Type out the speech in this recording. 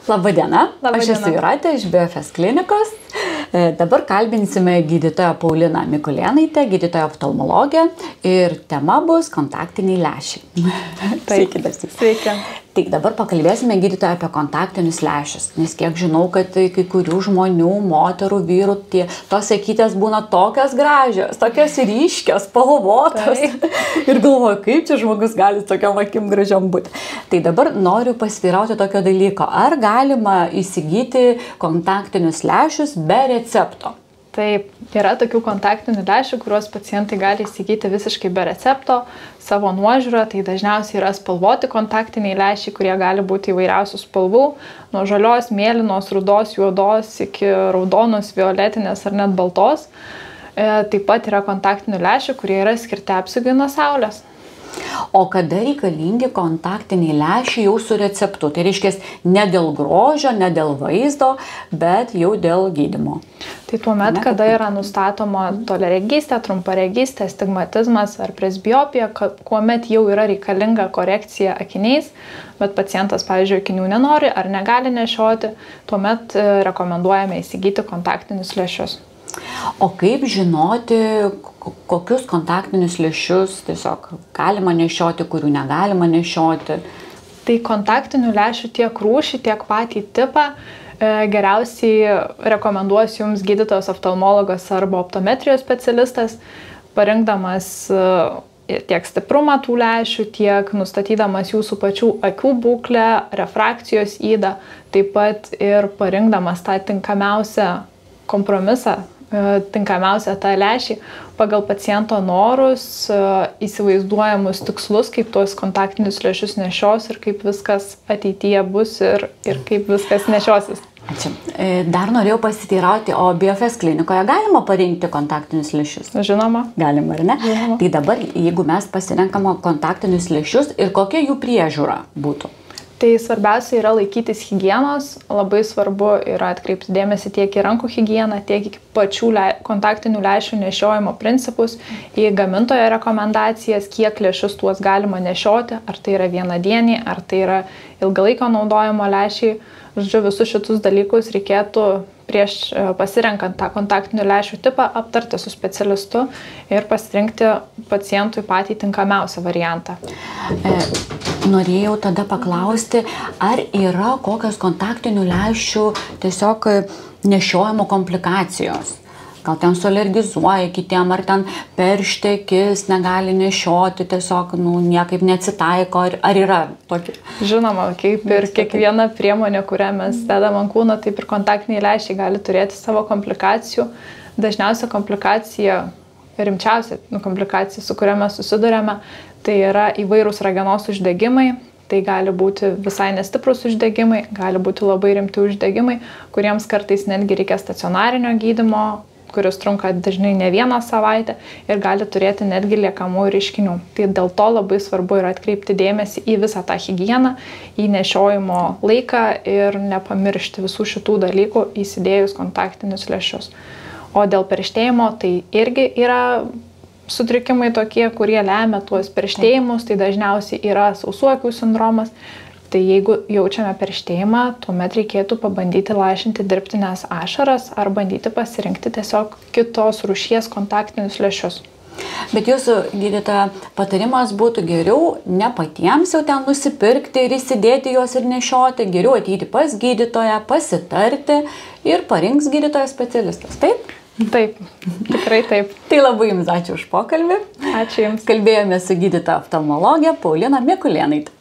Labadiena, aš Labadiena. esu Jūratė iš BFS klinikos. Dabar kalbinsime gydytoją Pauliną Mikulėnaitę, gydytoją oftalmologę, ir tema bus kontaktiniai lęšiai. Taip. Sveiki. Tik dabar pakalbėsime gydytoją apie kontaktinius lęšius, nes kiek žinau, kad kai kurių žmonių, moterų, vyrų, tos akytės būna tokios gražios, tokios ryškios, spalvotos. Ir galvoju, kaip čia žmogus gali tokiom akim gražiom būti. Tai dabar noriu pasiteirauti tokio dalyko. Ar galima įsigyti kontaktinius lęšius be recepto? Taip, yra tokių kontaktinių lęšių, kuriuos pacientai gali įsigyti visiškai be recepto, savo nuožiūrą. Tai dažniausiai yra spalvoti kontaktiniai lęšiai, kurie gali būti įvairiausių spalvų, nuo žalios, mėlynos, rudos, juodos iki raudonos, violetinės ar net baltos. Taip pat yra kontaktinių lęšių, kurie yra skirti apsaugai nuo saulės. O kada reikalingi kontaktiniai lęšiai jau su receptu? Tai reiškia ne dėl grožio, ne dėl vaizdo, bet jau dėl gydymo. Tai tuomet, kada yra nustatoma toliaregystė, trumparegystė, astigmatizmas ar presbiopija, kuomet jau yra reikalinga korekcija akiniais, bet pacientas, pavyzdžiui, akinių nenori ar negali nešioti, tuomet rekomenduojame įsigyti kontaktinius lęšius. O kaip žinoti, kokius kontaktinius lęšius tiesiog galima nešioti, kurių negalima nešioti? Tai kontaktinių lęšių tiek rūšį, tiek patį tipą geriausiai rekomenduos jums gydytojas oftalmologas arba optometrijos specialistas, parinkdamas tiek stiprumą tų lęšių, tiek nustatydamas jūsų pačių akių būklę, refrakcijos ydą, taip pat ir parinkdamas tą tinkamiausią kompromisą, tinkamiausią tą lęšį pagal paciento norus, įsivaizduojamus tikslus, kaip tuos kontaktinius lęšius nešios ir kaip viskas ateityje bus ir kaip viskas nešiosis. Ačiū. Dar norėjau pasiteirauti, o BFS klinikoje galima parinkti kontaktinius lęšius? Žinoma. Galima, ar ne? Žinoma. Tai dabar, jeigu mes pasirenkame kontaktinius lęšius, ir kokia jų priežiūra būtų? Tai svarbiausia yra laikytis higienos, labai svarbu yra atkreipti dėmesį tiek į rankų higieną, tiek į pačių kontaktinių lęšių nešiojimo principus, į gamintojo rekomendacijas, kiek lęšius tuos galima nešioti, ar tai yra vienadieniai, ar tai yra ilgalaikio naudojimo lęšiai. Žodžiu, visus šitus dalykus reikėtų prieš pasirenkant tą kontaktinių lęšių tipą aptarti su specialistu ir pasirinkti pacientui patį tinkamiausią variantą. Norėjau tada paklausti, ar yra kokios kontaktinių lęšių tiesiog nešiojimo komplikacijos? Gal ten sualergizuoja kitiem, ar ten perštekis negali nešioti, tiesiog niekaip neatsitaiko, ar yra tokie? Žinoma, kaip ir kiekviena priemonė, kurią mes dedam ant kūno, taip ir kontaktiniai lęšiai gali turėti savo komplikacijų. Dažniausia komplikacija, rimčiausia komplikacija, su kuria mes susidurėme, tai yra įvairūs ragenos uždegimai. Tai gali būti visai nestiprus uždegimai, gali būti labai rimti uždegimai, kuriems kartais netgi reikia stacionarinio gydymo, kuris trunka dažnai ne vieną savaitę ir gali turėti netgi liekamųjų reiškinių. Tai dėl to labai svarbu yra atkreipti dėmesį į visą tą higieną, į nešiojimo laiką ir nepamiršti visų šitų dalykų įsidėjus kontaktinius lęšius. O dėl perštėjimo tai irgi yra sutrikimai tokie, kurie lemia tuos perštėjimus, tai dažniausiai yra sausų akių sindromas. Tai jeigu jaučiame perštėjimą, tuomet reikėtų pabandyti lašinti dirbtines ašaras ar bandyti pasirinkti tiesiog kitos rūšies kontaktinius lęšius. Bet jūsų gydytoja patarimas būtų geriau ne patiems jau ten nusipirkti ir įsidėti juos ir nešioti, geriau ateiti pas gydytoją, pasitarti ir parinks gydytojas specialistas, taip? Taip, tikrai taip. Tai labai jums ačiū už pokalbį. Ačiū jums. Kalbėjome su gydytoja oftalmologė Paulina Mikulėnaitė.